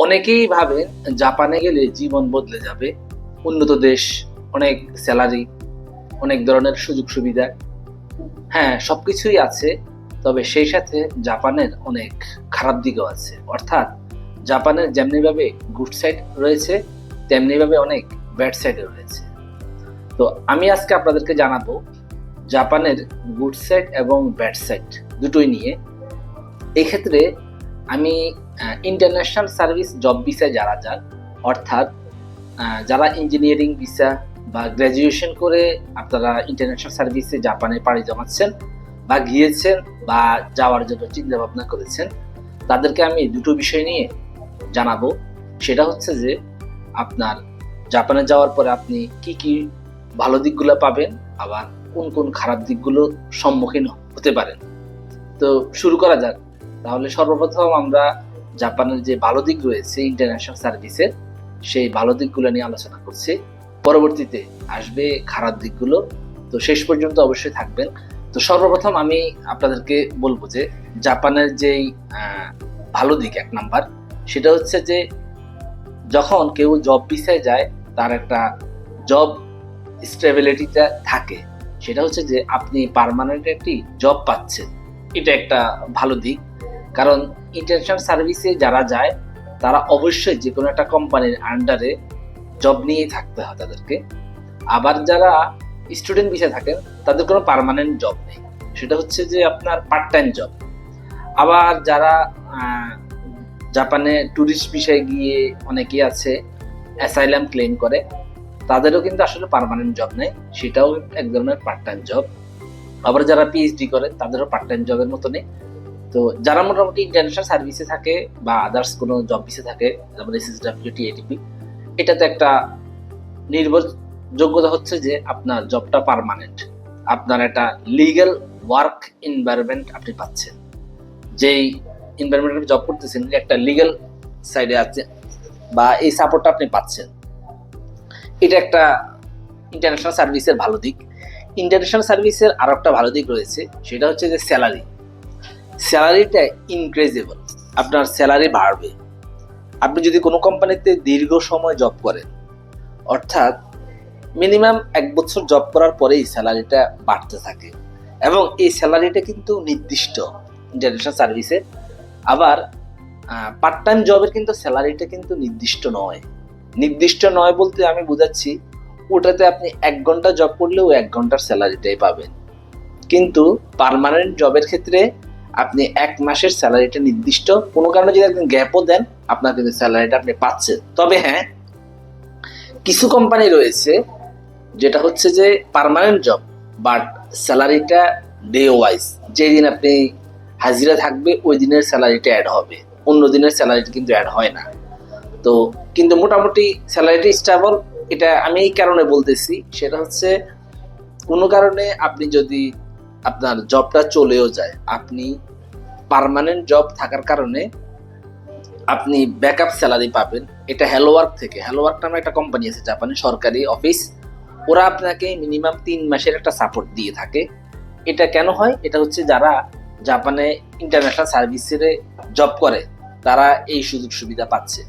অনেকেই ভাবেন জাপানে গেলে জীবন বদলে যাবে, উন্নত দেশ, অনেক স্যালারি, অনেক ধরনের সুযোগ সুবিধা। হ্যাঁ, সবকিছুই আছে, তবে সেই সাথে জাপানের অনেক খারাপ দিকও আছে। অর্থাৎ জাপানের যেমনিভাবে গুড সাইড রয়েছে, তেমনিভাবে অনেক ব্যাড সাইডও রয়েছে। তো আমি আজকে আপনাদেরকে জানাবো জাপানের গুড সাইড এবং ব্যাড সাইড দুটোই নিয়ে। এক্ষেত্রে আমি ইন্টারন্যাশনাল সার্ভিস জব ভিসায় যারা যান, অর্থাৎ যারা ইঞ্জিনিয়ারিং ভিসা বা গ্র্যাজুয়েশন করে আপনারা ইন্টারন্যাশনাল সার্ভিসে জাপানে পাড়ি জমাচ্ছেন বা গিয়েছেন বা যাওয়ার জন্য চিন্তা ভাবনা করেছেন, তাদেরকে আমি দুটো বিষয় নিয়ে জানাবো। সেটা হচ্ছে যে আপনার জাপানে যাওয়ার পরে আপনি কি কি ভালো দিকগুলো পাবেন, আবার কোন কোন খারাপ দিকগুলো সম্মুখীন হতে পারেন। তো শুরু করা যাক। তাহলে সর্বপ্রথম আমরা জাপানের যে ভালো দিক রয়েছে ইন্টারন্যাশনাল সার্ভিসের, সেই ভালো দিকগুলো নিয়ে আলোচনা করছি। পরবর্তীতে আসবে খারাপ দিকগুলো। তো শেষ পর্যন্ত অবশ্যই থাকবেন। তো সর্বপ্রথম আমি আপনাদেরকে বলবো যে জাপানের যেই ভালো দিক এক নাম্বার, সেটা হচ্ছে যে যখন কেউ জব ভিসায় যায় তার একটা জব স্টেবিলিটিটা থাকে। সেটা হচ্ছে যে আপনি পার্মানেন্ট একটি জব পাচ্ছেন, এটা একটা ভালো দিক। কারণ ইন্টারন্যাশনাল সার্ভিসে যারা যায় তারা অবশ্যই যে কোনো একটা কোম্পানির আন্ডারে জব নিয়েই থাকতে হয় তাদেরকে। আবার যারা স্টুডেন্ট ভিসায় থাকেন তাদের কোনো পার্মানেন্ট জব নেই, সেটা হচ্ছে যে আপনার পার্ট টাইম জব। আবার যারা জাপানে ট্যুরিস্ট ভিসায় গিয়ে অনেকে আছে অ্যাসাইলাম ক্লেম করে, তাদেরও কিন্তু আসলে পার্মানেন্ট জব নেই, সেটাও এক ধরনের পার্ট টাইম জব। আবার যারা পিএইচডি করে তাদেরও পার্ট টাইম জবের মতো নেই। তো যারা মোটামুটি ইন্টারন্যাশনাল সার্ভিসে থাকে বা আদার্স কোনো জব ভিসে থাকে, যেমন এসএসডব্লিউ, টিএটিপি, এটাতে একটা নির্ভরযোগ্যতা হচ্ছে যে আপনার জবটা পার্মানেন্ট, আপনার একটা লিগ্যাল ওয়ার্ক এনভায়রনমেন্ট আপনি পাচ্ছেন। যেই এনভায়রনমেন্টে জব করতেছেন একটা লিগ্যাল সাইডে আছে বা এই সাপোর্টটা আপনি পাচ্ছেন, এটা একটা ইন্টারন্যাশনাল সার্ভিসের ভালো দিক। ইন্টারন্যাশনাল সার্ভিসের আরো একটা ভালো দিক রয়েছে, সেটা হচ্ছে যে স্যালারিটা ইনক্রিজেবল, আপনার স্যালারি বাড়বে। আপনি যদি কোনো কোম্পানিতে দীর্ঘ সময় জব করেন, অর্থাৎ মিনিমাম 1 বছর জব করার পরেই স্যালারিটা বাড়তে থাকে, এবং এই স্যালারিটা কিন্তু নির্দিষ্ট ইন্টারন্যাশনাল সার্ভিসে। আবার পার্ট টাইম জবের কিন্তু স্যালারিটা কিন্তু নির্দিষ্ট নয় বলতে আমি বোঝাচ্ছি, ওটাতে আপনি 1 ঘন্টা জব করলেও 1 ঘন্টার স্যালারিটাই পাবেন। কিন্তু পার্মানেন্ট জবের ক্ষেত্রে আপনি 1 মাসের স্যালারিটা নির্দিষ্ট, কোনো কারণে যদি একদিন গ্যাপও দেন আপনার কিন্তু স্যালারিটা আপনি পাচ্ছেন। তবে হ্যাঁ, কিছু কোম্পানি রয়েছে যেটা হচ্ছে যে পার্মানেন্ট জব বাট স্যালারিটা ডে ওয়াইজ, যেদিন আপনি হাজিরা থাকবে ওই দিনের স্যালারিটা অ্যাড হবে, অন্য দিনের স্যালারিটা কিন্তু অ্যাড হয় না। তো কিন্তু মোটামুটি স্যালারিটা স্টেবল। এটা আমি এই কারণে বলতেছি, সেটা হচ্ছে কোনো কারণে আপনি যদি আপনার জবটা চলেও যায়, আপনি পার্মানেন্ট জব থাকার কারণে আপনি ব্যাকআপ স্যালারি পাবেন। এটা হ্যালোওয়ার্ক থেকে, হ্যালোওয়ার্ক নামে একটা কোম্পানি আছে জাপানে, সরকারি অফিস। ওরা আপনাকে মিনিমাম 3 মাসের একটা সাপোর্ট দিয়ে থাকে। এটা কেন হয়? এটা হচ্ছে যারা জাপানে ইন্টারন্যাশনাল সার্ভিসের জব করে তারা এই সুযোগ সুবিধা পাচ্ছে।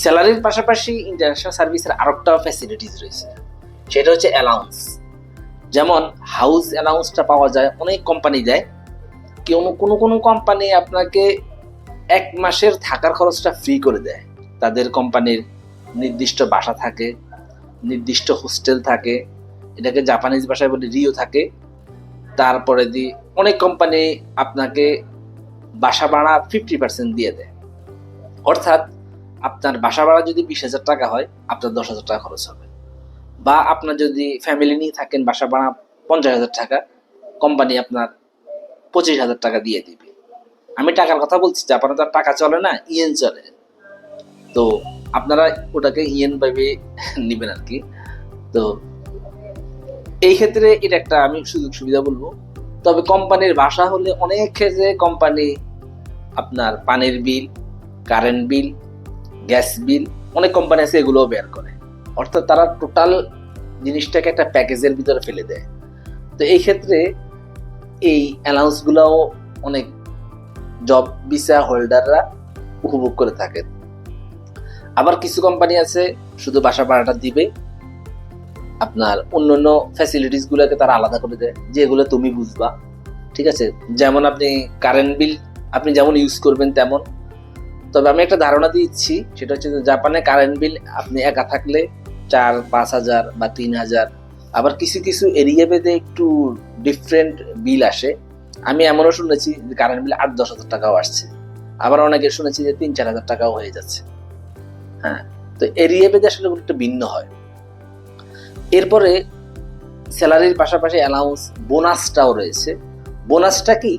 স্যালারির পাশাপাশি ইন্টারন্যাশনাল সার্ভিসের আরেকটা ফ্যাসিলিটিস রয়েছে, সেটা হচ্ছে অ্যালাউন্স। যেমন হাউস অ্যালাউন্সটা পাওয়া যায়, অনেক কোম্পানি দেয়। কোনো কোম্পানি আপনাকে 1 মাসের থাকার খরচটা ফ্রি করে দেয়। তাদের কোম্পানির নির্দিষ্ট বাসা থাকে, নির্দিষ্ট হোস্টেল থাকে, এটাকে জাপানিজ ভাষায় বলে রিও থাকে। তারপরে অনেক কোম্পানি আপনাকে বাসা ভাড়া 50% দিয়ে দেয়। অর্থাৎ আপনার বাসা ভাড়া যদি 20,000 টাকা হয়, আপনার 10,000 টাকা খরচ হবে। বা আপনার যদি ফ্যামিলি নিয়ে থাকেন, বাসা ভাড়া 50,000 টাকা, কোম্পানি আপনার 25,000 টাকা দিয়ে দিবে। আমি টাকার কথা বলছি, জাপানে তো টাকা চলে না, ইয়েন চলে। তো আপনারা ওটাকে ইয়েন ভাবে নেবেন আর কি। তো এই ক্ষেত্রে এটা একটা আমি সুযোগ সুবিধা বলবো। তবে কোম্পানির বাসা হলে অনেক ক্ষেত্রে কোম্পানি আপনার পানির বিল, কারেন্ট বিল, গ্যাস বিল, অনেক কোম্পানি আছে এগুলোও বের করে। অর্থাৎ তারা টোটাল জিনিসটাকে একটা প্যাকেজের ভিতরে ফেলে দেয়। তো এই ক্ষেত্রে এই অ্যালাউন্সগুলোও অনেক জব ভিসা হোল্ডাররা উপভোগ করে থাকে। আবার কিছু কোম্পানি আছে শুধু বাসা ভাড়াটা দিবে, আপনার অন্যান্য ফ্যাসিলিটিস গুলোকে তারা আলাদা করে দেয়, যেগুলো তুমি বুঝবা। ঠিক আছে, যেমন আপনি কারেন্ট বিল আপনি যেমন ইউজ করবেন তেমন। তবে আমি একটা ধারণা দিচ্ছি, সেটা হচ্ছে যে জাপানে কারেন্ট বিল আপনি একা থাকলে 4-5 হাজার বা 3 হাজার, আবার কিছু কিছু এরিয়া ভেদে একটু ডিফারেন্ট বিল আসে। আমি এমনও শুনেছি যে কারেন্ট বিল 8-10 হাজার টাকাও আসছে, আবার অনেকে শুনেছি যে 3-4 হাজার টাকাও হয়ে যাচ্ছে। হ্যাঁ, তো এরিয়া ভেদে আসলে একটু ভিন্ন হয়। এরপরে স্যালারির পাশাপাশি অ্যালাউন্স বোনাসটাও রয়েছে। বোনাসটা কি,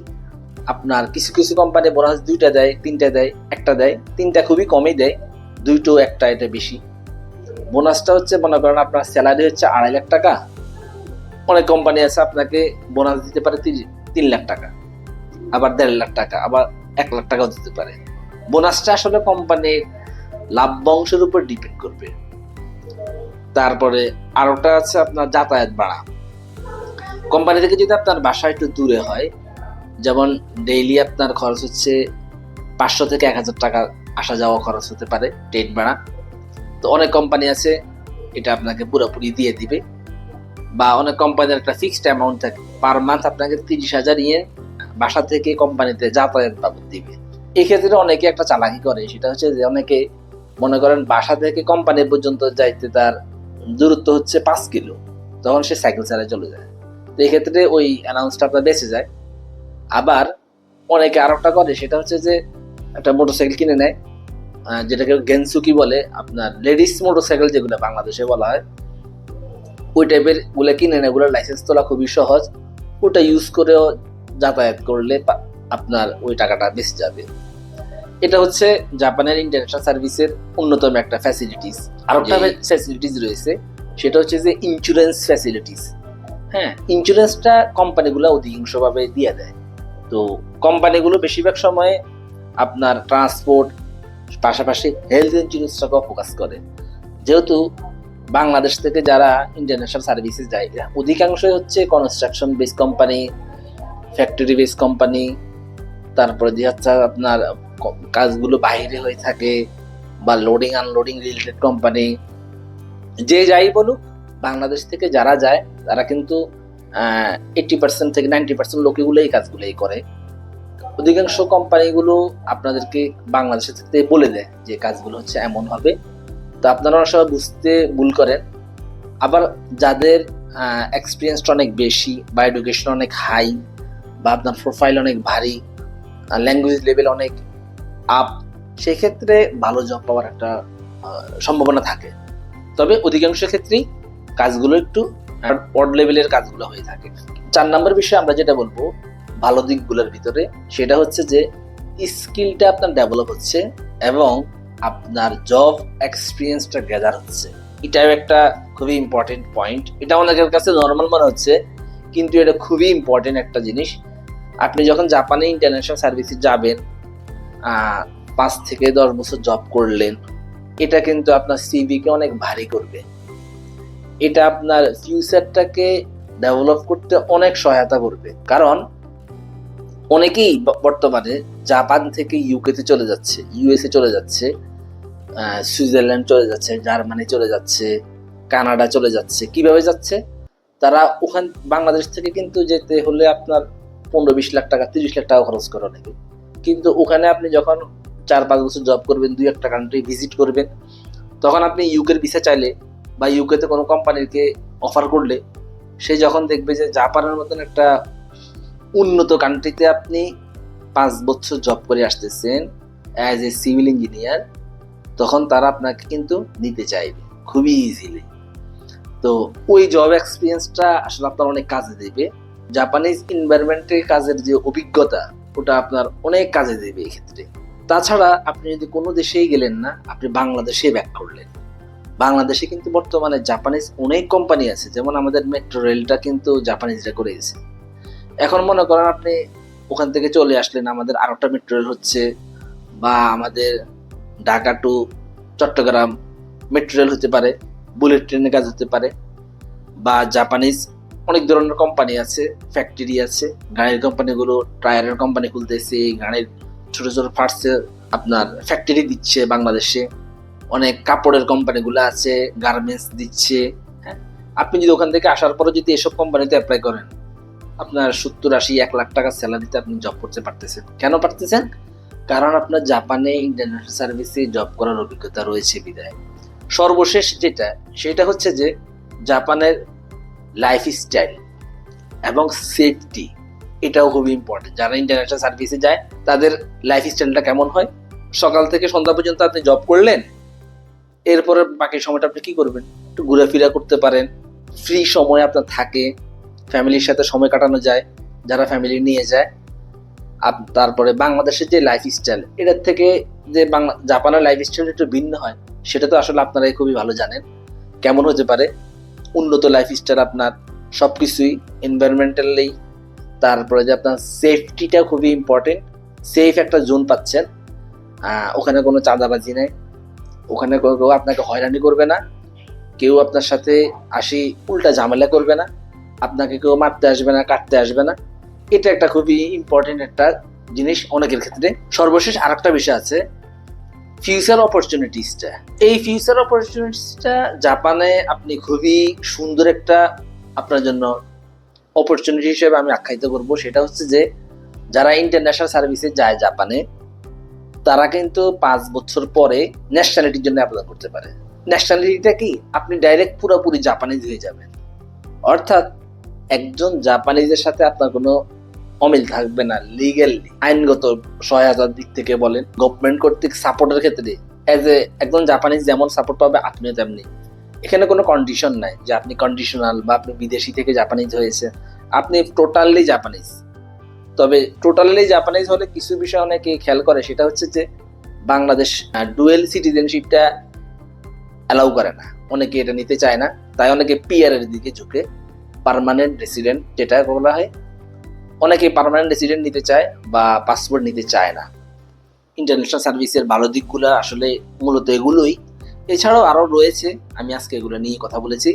আপনার কিছু কিছু কোম্পানি বোনাস 2টা দেয়, 3টা দেয়, 1টা দেয়, 3টা খুবই কমই দেয়, 2টো 1টা এটা বেশি। বোনাসটা হচ্ছে মনে করেন আপনার স্যালারি হচ্ছে 2.5 লাখ টাকা, অনেক কোম্পানি আছে আপনাকে বোনাস দিতে পারে 3 লাখ টাকা, আবার 1.5 লাখ টাকা, আবার 1 লাখ টাকাও দিতে পারে। বোনাসটা আসলে কোম্পানির লাভ্যাংশের উপর ডিপেন্ড করবে। তারপরে আরেকটা আছে আপনার যাতায়াত ভাড়া। কোম্পানি থেকে যদি আপনার বাসা একটু দূরে হয়, যেমন ডেইলি আপনার খরচ হচ্ছে 500 থেকে 1,000 টাকা আসা যাওয়া খরচ হতে পারে ট্রেন ভাড়া, তো অনেক কোম্পানি আছে এটা আপনাকে পুরোপুরি দিয়ে দিবে। বা অনেক কোম্পানির একটা ফিক্সড অ্যামাউন্ট থাকে, পার মান্থ আপনাকে 30,000 নিয়ে বাসা থেকে কোম্পানিতে যাতায়াত বাবদ দিবে। এক্ষেত্রে অনেকে একটা চালাকি করে, সেটা হচ্ছে যে অনেকে মনে করেন বাসা থেকে কোম্পানি পর্যন্ত যাইতে তার দূরত্ব হচ্ছে 5 কিলো, তখন সে সাইকেল চালায় চলে যায়, তো এক্ষেত্রে ওই অ্যানাউন্সটা আপনার বেঁচে যায়। আবার অনেকে আরেকটা করে, সেটা হচ্ছে যে একটা মোটরসাইকেল কিনে নেয়, যেটাকে গেনসুকি বলে, আপনার লেডিস মোটরসাইকেল যেগুলো বাংলাদেশে বলা হয়, ওই টাইপের গুলো কিনে নেয়, ওগুলোর লাইসেন্স তোলা খুবই সহজ, ওটা ইউজ করেও যাতায়াত করলে আপনার ওই টাকাটা বেঁচে যাবে। এটা হচ্ছে জাপানের ইন্টারন্যাশনাল সার্ভিসের অন্যতম একটা ফ্যাসিলিটিস। আর একটা ফ্যাসিলিটিস রয়েছে, সেটা হচ্ছে যে ইন্স্যুরেন্স ফ্যাসিলিটিস। হ্যাঁ, ইন্স্যুরেন্সটা কোম্পানিগুলো অধিকাংশভাবে দিয়ে দেয়। তো কোম্পানিগুলো বেশিরভাগ সময়ে আপনার ট্রান্সপোর্ট পাশাপাশি হেলথ ইন্স্যুরেন্সটাকেও ফোকাস করে। যেহেতু বাংলাদেশ থেকে যারা ইন্টারন্যাশনাল সার্ভিসে যায়, অধিকাংশই হচ্ছে construction base company, factory base company, তারপরে দিয়ে হচ্ছে আপনার কাজগুলো বাইরে হয়ে থাকে, বা লোডিং আনলোডিং রিলেটেড কোম্পানি। যে যাই বলুক, বাংলাদেশ থেকে যারা যায় তারা কিন্তু 80% থেকে 90% লোকগুলো এই কাজগুলোই করে। অধিকাংশ কোম্পানিগুলো আপনাদেরকে বাংলাদেশের থেকে বলে দেয় যে কাজগুলো হচ্ছে এমন হবে, তো আপনারা সবাই বুঝতে ভুল করেন। আবার যাদের এক্সপিরিয়েন্সটা অনেক বেশি বা এডুকেশন অনেক হাই, বা আপনার প্রোফাইল অনেক ভারী, ল্যাঙ্গুয়েজ লেভেল অনেক আপ, সেক্ষেত্রে ভালো জব পাওয়ার একটা সম্ভাবনা থাকে। তবে অধিকাংশ ক্ষেত্রেই কাজগুলো একটু অড লেভেলের কাজগুলো হয়ে থাকে। 4 নম্বর বিষয় আমরা যেটা বলবো ভালো দিকগুলোর ভিতরে, সেটা হচ্ছে যে স্কিলটা আপনার ডেভেলপ হচ্ছে এবং আপনার জব এক্সপিরিয়েন্সটা গ্যাদার হচ্ছে। এটাও একটা খুবই ইম্পর্টেন্ট পয়েন্ট। এটা অনেকের কাছে নর্মাল মনে হচ্ছে, কিন্তু এটা খুবই ইম্পর্টেন্ট একটা জিনিস। আপনি যখন জাপানে ইন্টারন্যাশনাল সার্ভিসে যাবেন, 5 থেকে 10 বছর জব করলেন, এটা কিন্তু আপনার সিভিকে অনেক ভারী করবে। এটা আপনার ফিউচারটাকে ডেভেলপ করতে অনেক সহায়তা করবে। কারণ অনেকেই বর্তমানে জাপান থেকে ইউকেতে চলে যাচ্ছে, ইউএসএ চলে যাচ্ছে, সুইজারল্যান্ড চলে যাচ্ছে, জার্মানি চলে যাচ্ছে, কানাডা চলে যাচ্ছে। কিভাবে যাচ্ছে? তারা ওখান বাংলাদেশ থেকে কিন্তু যেতে হলে আপনার 15-20 লাখ টাকা, 30 লাখ টাকা খরচ করে অনেকে। কিন্তু ওখানে আপনি যখন 4-5 বছর জব করবেন, 2-1টা কান্ট্রি ভিজিট করবেন, তখন আপনি ইউকের ভিসা চাইলে বা ইউকেতে কোনো কোম্পানিকে অফার করলে, সে যখন দেখবে যে জাপানের মতন একটা উন্নত কান্ট্রিতে আপনি 5 বছর জব করে আসতেছেন অ্যাজ এ সিভিল ইঞ্জিনিয়ার, তখন তারা আপনাকে কিন্তু নিতে চাইবে খুবই ইজিলি। তো ওই জব এক্সপিরিয়েন্সটা আসলে আপনার অনেক কাজে দেবে। জাপানিজ এনভায়রনমেন্টের কাজের যে অভিজ্ঞতা, ওটা আপনার অনেক কাজে দেবে এক্ষেত্রে। তাছাড়া আপনি যদি কোনো দেশেই গেলেন না, আপনি বাংলাদেশে ব্যাক করলেন, বাংলাদেশে কিন্তু বর্তমানে জাপানিজ অনেক কোম্পানি আছে, যেমন আমাদের মেট্রো রেলটা কিন্তু জাপানিজরা করে গেছে। এখন মনে করেন আপনি ওখান থেকে চলে আসলেন, আমাদের আরেকটা মেট্রো রেল হচ্ছে, বা আমাদের Dhaka to Chattogram metro rail হতে পারে, বুলেট ট্রেনের কাজ হতে পারে, বা জাপানিজ অনেক ধরনের কোম্পানি আছে, ফ্যাক্টরি আছে, গাড়ির কোম্পানিগুলো টায়ারের কোম্পানি খুলতেছে, গাড়ির ছোট ছোট পার্টসের আপনার ফ্যাক্টরি দিচ্ছে বাংলাদেশে। অনেক কাপড়ের কোম্পানিগুলো আছে, গার্মেন্টস দিচ্ছে। হ্যাঁ, আপনি যদি ওখান থেকে আসার পরে যদি এসব কোম্পানিতে অ্যাপ্লাই করেন, আপনার 70-80-1 লাখ টাকা স্যালারিতে আপনি জব করতে পারতেছেন। কেন পারতেছেন? কারণ আপনার জাপানে ইন্টারন্যাশনাল সার্ভিসে জব করার অভিজ্ঞতা রয়েছে বিধায়। সর্বশেষ যেটা, সেটা হচ্ছে যে জাপানের লাইফস্টাইল এবং সেফটি, এটাও খুবই ইম্পর্টেন্ট। যারা ইন্টারন্যাশনাল সার্ভিসে যায় তাদের লাইফস্টাইলটা কেমন হয়? সকাল থেকে সন্ধ্যা পর্যন্ত আপনি জব করলেন, এরপরে বাকি সময়টা আপনি কি করবেন? একটু ঘোরাফেরা করতে পারেন, ফ্রি সময় আপনার থাকে, ফ্যামিলির সাথে সময় কাটানো যায়, যারা ফ্যামিলি নিয়ে যায়। তারপরে বাংলাদেশের যে লাইফস্টাইল, এটার থেকে যে জাপানের লাইফস্টাইল একটু ভিন্ন হয়, সেটা তো আসলে আপনারাই খুবই ভালো জানেন কেমন হতে পারে। উন্নত লাইফস্টাইল আপনার সবকিছুই এনভায়রনমেন্টালি, তারপরে যে আপনার সেফটিটা খুবই ইম্পর্টেন্ট। সেফ একটা জোন পাচ্ছেন, ওখানে কোনো চাঁদাবাজি নেই, ওখানে কেউ আপনাকে হয়রানি করবে না, কেউ আপনার সাথে উল্টা ঝামেলা করবে না, আপনাকে কেউ মারতে আসবে না, কাটতে আসবে না। এটা একটা খুবই ইম্পর্টেন্ট একটা জিনিস অনেকের ক্ষেত্রে। সর্বশেষ আরেকটা বিষয় আছে, ফিউচার অপরচুনিটিসটা। এই ফিউচার অপরচুনিটিসটা জাপানে আপনি খুবই সুন্দর একটা আপনার জন্য অপরচুনিটি হিসেবে আমি আখ্যায়িত করব। সেটা হচ্ছে যে যারা ইন্টারন্যাশনাল সার্ভিসে যায় জাপানে, তারা কিন্তু 5 বছর পরে ন্যাশনালিটির জন্য অ্যাপ্লাই করতে পারে। ন্যাশনালিটিটা কি? আপনি ডাইরেক্ট পুরোপুরি জাপানিজ হয়ে যাবেন। অর্থাৎ একজন জাপানিজের সাথে আপনার কোনো অমিল থাকবে না লিগ্যালি, আইনগত সহায়তার দিক থেকে বলেন, গভর্নমেন্ট কর্তৃক সাপোর্টের ক্ষেত্রে একজন জাপানিজ যেমন সাপোর্ট পাবে, আপনিও তেমনি। এখানে কোনো কন্ডিশন নাই যে আপনি কন্ডিশনাল বা আপনি বিদেশি থেকে জাপানিজ হয়েছে। আপনি টোটালি জাপানিজ। তবে টোটালি জাপানিজ হলে কিছু বিষয় অনেকে খেয়াল করে, সেটা হচ্ছে যে বাংলাদেশ ডুয়েল সিটিজেনশিপটা অ্যালাউ করে না, অনেকে এটা নিতে চায় না, তাই অনেকে পিআর এর দিকে ঝুঁকে, পার্মানেন্ট রেসিডেন্ট যেটা বলা হয়। অনেকে পার্মানেন্ট রেসিডেন্ট নিতে চায় বা পাসপোর্ট নিতে চায় না। ইন্টারন্যাশনাল সার্ভিসের ভালো দিকগুলো আসলে মূলত এগুলোই। এছাড়াও আরও রয়েছে, আমি আজকে এগুলো নিয়ে কথা বলেছি।